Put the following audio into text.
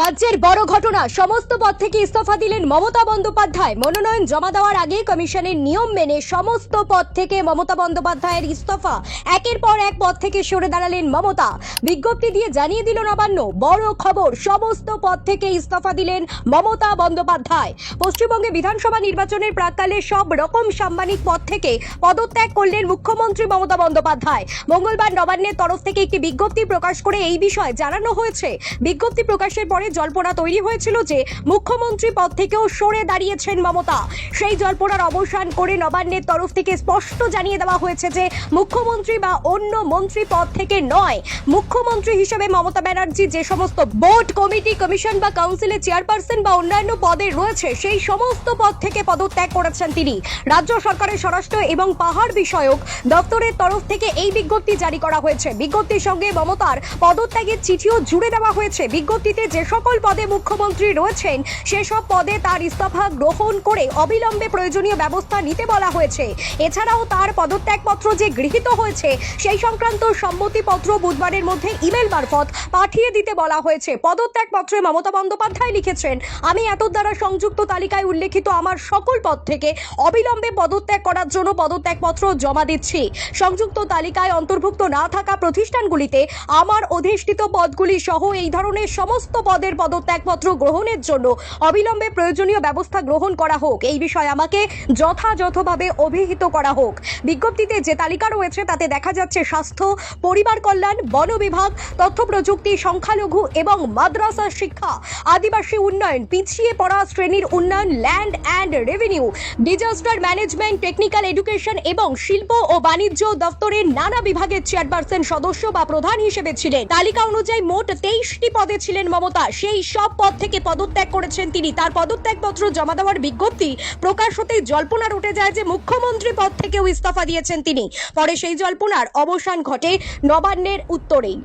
রাজ্যের বড় ঘটনা, সমস্ত পদ থেকে ইস্তফা দিলেন মমতা বন্দ্যোপাধ্যায়। মনোনয়ন জমা দেওয়ার আগে কমিশনের নিয়ম মেনে সমস্ত পদ থেকে মমতা বন্দ্যোপাধ্যায়ের ইস্তফা। একের পর এক পদ থেকে সরে দাঁড়ালেন মমতা। বিজ্ঞপ্তি দিয়ে জানিয়ে দিল নবান্ন, বড় খবর, সমস্ত পদ থেকে ইস্তফা দিলেন মমতা বন্দ্যোপাধ্যায়। পশ্চিমবঙ্গে বিধানসভা নির্বাচনের প্রাক্কালে সব রকম সাংবাদিক পদ থেকে পদত্যাগ করলেন মুখ্যমন্ত্রী মমতা বন্দ্যোপাধ্যায়। মঙ্গলবার নবান্নের তরফ থেকে একটি বিজ্ঞপ্তি প্রকাশ করে এই বিষয়ে জানানো হয়েছে। বিজ্ঞপ্তি প্রকাশের পরে জল্পনা তৈরি হয়েছিল যে মুখ্যমন্ত্রী পদ থেকেও সরে দাঁড়িয়েছেন মমতা। সেই জল্পনার অবসান করে নবান্নের তরফ থেকে স্পষ্ট জানিয়ে দেওয়া হয়েছে যে মুখ্যমন্ত্রী বা অন্য মন্ত্রী পদ থেকে নয়, মুখ্যমন্ত্রী হিসেবে মমতা ব্যানার্জি যে সমস্ত বোর্ড, কমিটি, কমিশন বা কাউন্সিলের চেয়ারপারসন বা অন্যান্য পদে রয়েছে সেই সমস্ত পদ থেকে পদত্যাগ করেছেন তিনি। রাজ্য সরকারের স্বরাষ্ট্র এবং পাহাড় বিষয়ক দপ্তরের তরফ থেকে এই বিজ্ঞপ্তি জারি করা হয়েছে। বিজ্ঞপ্তির সঙ্গে মমতার পদত্যাগের চিঠিও জুড়ে দেওয়া হয়েছে। বিজ্ঞপ্তিতে যে সকল পদে মুখ্যমন্ত্রী রয়েছেন সেসব পদে তার ইস্তফা গ্রহণ করে অবিলম্বে প্রয়োজনীয় ব্যবস্থা নিতে বলা হয়েছে। এছাড়াও তার পদত্যাগপত্র যে গৃহীত হয়েছে সেই সংক্রান্ত সম্মতিপত্র বুধবারের মধ্যে ইমেল মারফত পাঠিয়ে দিতে বলা হয়েছে। পদত্যাগপত্রে মমতা বন্দ্যোপাধ্যায় লিখেছেন, আমি এতদ দ্বারা সংযুক্ত তালিকায় উল্লেখিত আমার সকল পদ থেকে অবিলম্বে পদত্যাগ করার জন্য পদত্যাগপত্র জমা দিচ্ছি। সংযুক্ত তালিকায় অন্তর্ভুক্ত না থাকা প্রতিষ্ঠানগুলিতে আমার অধিষ্ঠিত পদগুলি সহ এই ধরনের সমস্ত পদের পদত্যাগপত্র গ্রহণের জন্য অবিলম্বে প্রয়োজনীয় ব্যবস্থা গ্রহণ করা হোক। এই বিষয়ে আমাকে যথাযথভাবে অভিহিত করা হোক। বিজ্ঞপ্তিতে যে তালিকা রয়েছে তাতে দেখা যাচ্ছে স্বাস্থ্য, পরিবার কল্যাণ, বন বিভাগ, তথ্য প্রযুক্তি, সংখ্যালঘু এবং মাদ্রাসা শিক্ষা, আদিবাসী উন্নয়ন, পিছিয়ে পড়া শ্রেণীর উন্নয়ন, land and revenue, disaster management, technical education এবং শিল্প ও বাণিজ্য দপ্তরের নানা বিভাগের চেয়ারপারসন, সদস্য বা প্রধান হিসেবে ছিলেন। তালিকা অনুযায়ী মোট 23টি পদে ছিলেন মমতা। সেই সব পদ থেকে পদত্যাগ করেছেন তিনি। তার পদত্যাগপত্র জমা দেওয়ার বিজ্ঞপ্তি প্রকাশ হতেই জল্পনা উঠে যায় যে মুখ্যমন্ত্রী পদ থেকেও ইস্তফা দিয়েছেন তিনি। পরে সেই জল্পনার অবসান ঘটে নবান্নের উত্তরেই।